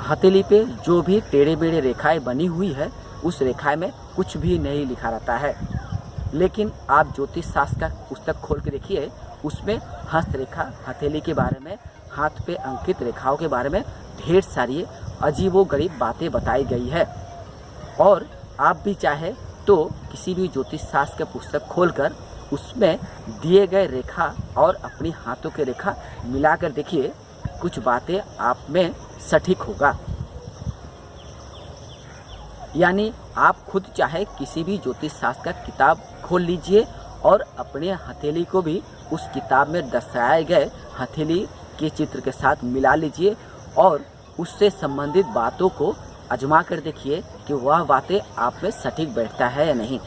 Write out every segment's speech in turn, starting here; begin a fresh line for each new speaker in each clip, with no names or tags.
हथेली पे जो भी टेढ़े बेढ़े रेखाएं बनी हुई है उस रेखाएं में कुछ भी नहीं लिखा रहता है। लेकिन आप ज्योतिष शास्त्र का पुस्तक खोल के देखिए, उसमें हस्तरेखा, हथेली के बारे में, हाथ पे अंकित रेखाओं के बारे में ढेर सारी अजीबोगरीब बातें बताई गई है। और आप भी चाहे तो किसी भी ज्योतिष शास्त्र का पुस्तक खोलकर उसमें दिए गए रेखा और अपनी हाथों के रेखा मिलाकर देखिए, कुछ बातें आप में सटीक होगा। यानी आप खुद चाहे किसी भी ज्योतिष शास्त्र का किताब खोल लीजिए और अपने हथेली को भी उस किताब में दर्शाए गए हथेली के चित्र के साथ मिला लीजिए और उससे संबंधित बातों को आजमा कर देखिए कि वह बातें आप में सटीक बैठता है या नहीं।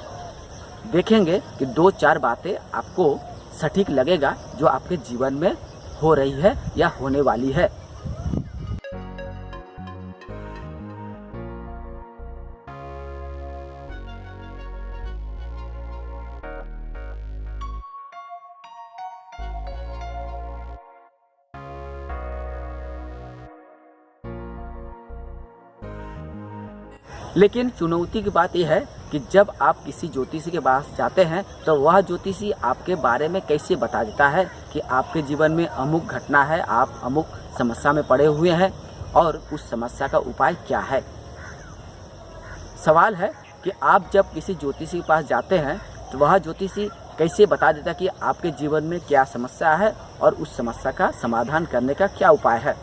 देखेंगे कि 2-4 बातें आपको सटीक लगेगा जो आपके जीवन में हो रही है या होने वाली है। लेकिन चुनौती की बात यह है कि जब आप किसी ज्योतिषी के पास जाते हैं तो वह ज्योतिषी आपके बारे में कैसे बता देता है कि आपके जीवन में अमुक घटना है, आप अमुक समस्या में पड़े हुए हैं और उस समस्या का उपाय क्या है। सवाल है कि आप जब किसी ज्योतिषी के पास जाते हैं तो वह ज्योतिषी कैसे बता देता कि आपके जीवन में क्या समस्या है और उस समस्या का समाधान करने का क्या उपाय है।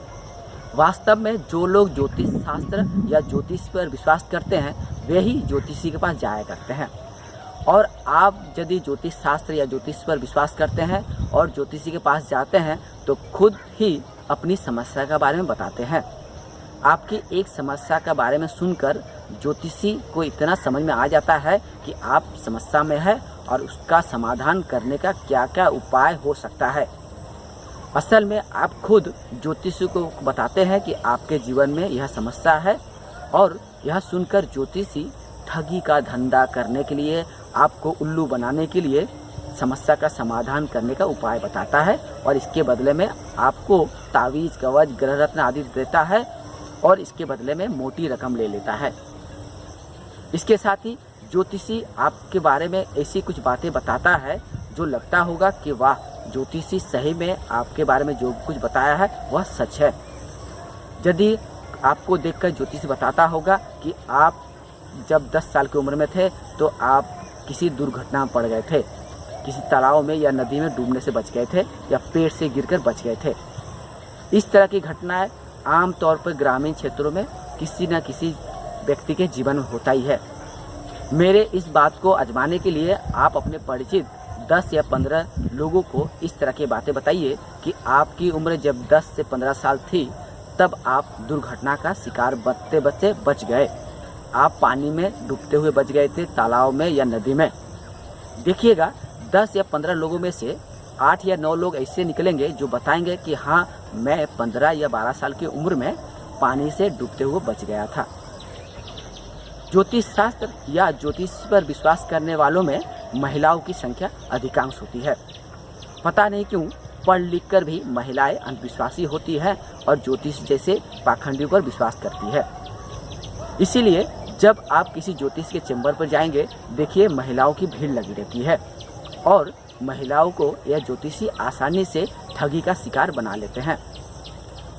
वास्तव में जो लोग ज्योतिष शास्त्र या ज्योतिष पर विश्वास करते हैं वे ही ज्योतिषी के पास जाया करते हैं। और आप यदि ज्योतिष शास्त्र या ज्योतिष पर विश्वास करते हैं और ज्योतिषी के पास जाते हैं तो खुद ही अपनी समस्या के बारे में बताते हैं। आपकी एक समस्या के बारे में सुनकर ज्योतिषी को इतना समझ में आ जाता है कि आप समस्या में है और उसका समाधान करने का क्या क्या उपाय हो सकता है। असल में आप खुद ज्योतिषी को बताते हैं कि आपके जीवन में यह समस्या है और यह सुनकर ज्योतिषी ठगी का धंधा करने के लिए, आपको उल्लू बनाने के लिए समस्या का समाधान करने का उपाय बताता है और इसके बदले में आपको तावीज़, कवच, ग्रह रत्न आदि देता है और इसके बदले में मोटी रकम ले लेता है। इसके साथ ही ज्योतिषी आपके बारे में ऐसी कुछ बातें बताता है जो लगता होगा कि वाह, ज्योतिषी सही में आपके बारे में जो कुछ बताया है वह सच है। यदि आपको देखकर ज्योतिषी बताता होगा कि आप जब 10 साल की उम्र में थे तो आप किसी दुर्घटना में पड़ गए थे, किसी तालाब में या नदी में डूबने से बच गए थे या पेड़ से गिरकर बच गए थे। इस तरह की घटनाएं आमतौर पर ग्रामीण क्षेत्रों में किसी न किसी व्यक्ति के जीवन में होता ही है। मेरे इस बात को आजमाने के लिए आप अपने परिचित 10 या 15 लोगों को इस तरह की बातें बताइए कि आपकी उम्र जब 10 से 15 साल थी तब आप दुर्घटना का शिकार बचते बचते बच गए। आप पानी में डूबते हुए बच गए थे, तालाब में या नदी में। देखिएगा 10 या 15 लोगों में से 8 या 9 लोग ऐसे निकलेंगे जो बताएंगे कि हाँ, मैं 15 या 12 साल की उम्र में पानी से डूबते हुए बच गया था। ज्योतिष शास्त्र या ज्योतिष पर विश्वास करने वालों में महिलाओं की संख्या अधिकांश होती है। पता नहीं क्यों पढ़ लिख कर भी महिलाएं अंधविश्वासी होती है और ज्योतिष जैसे पाखंडियों पर विश्वास करती है। इसीलिए जब आप किसी ज्योतिष के चैम्बर पर जाएंगे, देखिए महिलाओं की भीड़ लगी रहती है और महिलाओं को यह ज्योतिषी आसानी से ठगी का शिकार बना लेते हैं।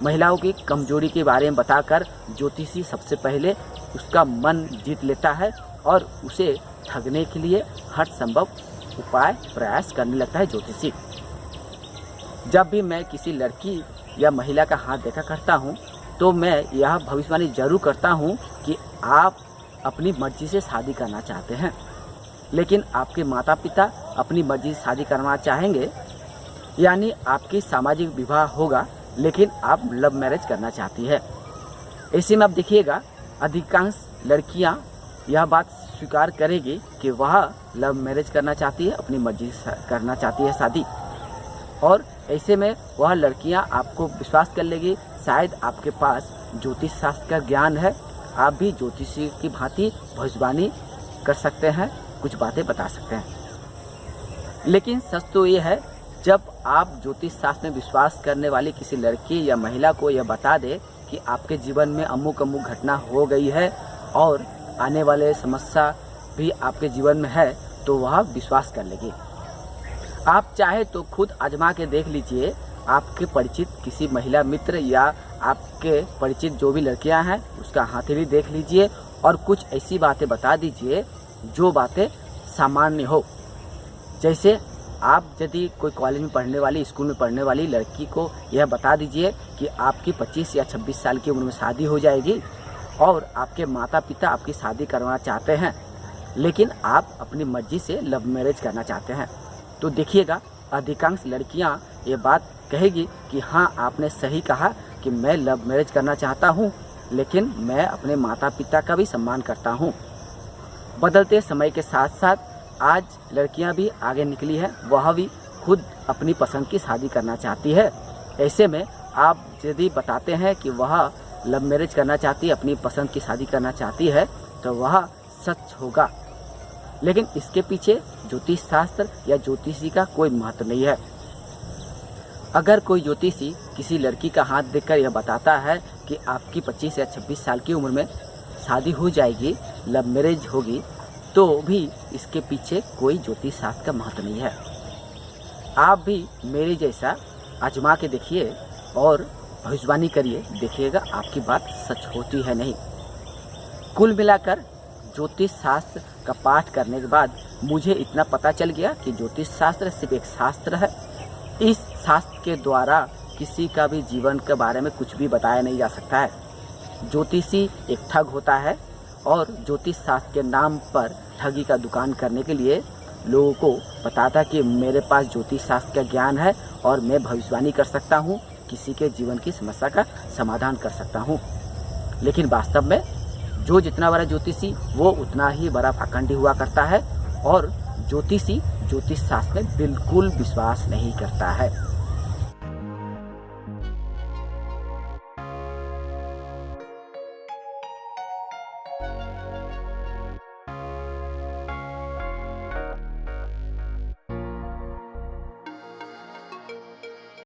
महिलाओं की कमजोरी के बारे में बताकर ज्योतिषी सबसे पहले उसका मन जीत लेता है और उसे ठगने के लिए हर संभव उपाय प्रयास करने लगता है ज्योतिषी। जब भी मैं किसी लड़की या महिला का हाथ देखा करता हूँ तो मैं यह भविष्यवाणी जरूर करता हूँ कि आप अपनी मर्जी से शादी करना चाहते हैं, लेकिन आपके माता पिता अपनी मर्जी से शादी करना चाहेंगे, यानी आपकी सामाजिक विवाह होगा लेकिन आप लव मैरिज करना चाहती है। ऐसे में आप देखिएगा अधिकांश लड़कियां यह बात स्वीकार करेगी कि वह लव मैरिज करना चाहती है, अपनी मर्जी से करना चाहती है शादी, और ऐसे में वह लड़कियां आपको विश्वास कर लेगी शायद आपके पास ज्योतिष शास्त्र का ज्ञान है, आप भी ज्योतिषी की भांति भविष्यवाणी कर सकते हैं, कुछ बातें बता सकते हैं। लेकिन सच तो ये है, जब आप ज्योतिष शास्त्र में विश्वास करने वाली किसी लड़की या महिला को यह बता दे कि आपके जीवन में अमुक अमुक घटना हो गई है और आने वाले समस्या भी आपके जीवन में है, तो वह विश्वास कर लेगी। आप चाहे तो खुद आजमा के देख लीजिए, आपके परिचित किसी महिला मित्र या आपके परिचित जो भी लड़कियां हैं उसका हथेली देख लीजिए और कुछ ऐसी बातें बता दीजिए जो बातें सामान्य हो। जैसे आप यदि कोई कॉलेज में पढ़ने वाली, स्कूल में पढ़ने वाली लड़की को यह बता दीजिए कि आपकी 25 या 26 साल की उम्र में शादी हो जाएगी और आपके माता पिता आपकी शादी करवाना चाहते हैं, लेकिन आप अपनी मर्जी से लव मैरिज करना चाहते हैं, तो देखिएगा अधिकांश लड़कियां ये बात कहेगी कि हाँ, आपने सही कहा कि मैं लव मैरिज करना चाहता हूँ, लेकिन मैं अपने माता पिता का भी सम्मान करता हूँ। बदलते समय के साथ साथ आज लड़कियां भी आगे निकली है, वह भी खुद अपनी पसंद की शादी करना चाहती है। ऐसे में आप यदि बताते हैं कि वह लव मैरिज करना चाहती है, अपनी पसंद की शादी करना चाहती है, तो वह सच होगा। लेकिन इसके पीछे ज्योतिष शास्त्र या ज्योतिषी का कोई महत्व नहीं है। अगर कोई ज्योतिषी किसी लड़की का हाथ देखकर यह बताता है कि आपकी 25 या 26 साल की उम्र में शादी हो जाएगी, लव मैरिज होगी, तो भी इसके पीछे कोई ज्योतिष शास्त्र का महत्व नहीं है। आप भी मेरे जैसा आजमा के देखिए और भविष्यवाणी करिए, देखिएगा आपकी बात सच होती है नहीं। कुल मिलाकर ज्योतिष शास्त्र का पाठ करने के बाद मुझे इतना पता चल गया कि ज्योतिष शास्त्र सिर्फ एक शास्त्र है। इस शास्त्र के द्वारा किसी का भी जीवन के बारे में कुछ भी बताया नहीं जा सकता है। ज्योतिषी एक ठग होता है और ज्योतिष शास्त्र के नाम पर ठगी का दुकान करने के लिए लोगों को बताता कि मेरे पास ज्योतिष शास्त्र का ज्ञान है और मैं भविष्यवाणी कर सकता हूँ, किसी के जीवन की समस्या का समाधान कर सकता हूँ। लेकिन वास्तव में जो जितना बड़ा ज्योतिषी वो उतना ही बड़ा पाखंडी हुआ करता है और ज्योतिषी ज्योतिष शास्त्र में बिल्कुल विश्वास नहीं करता है।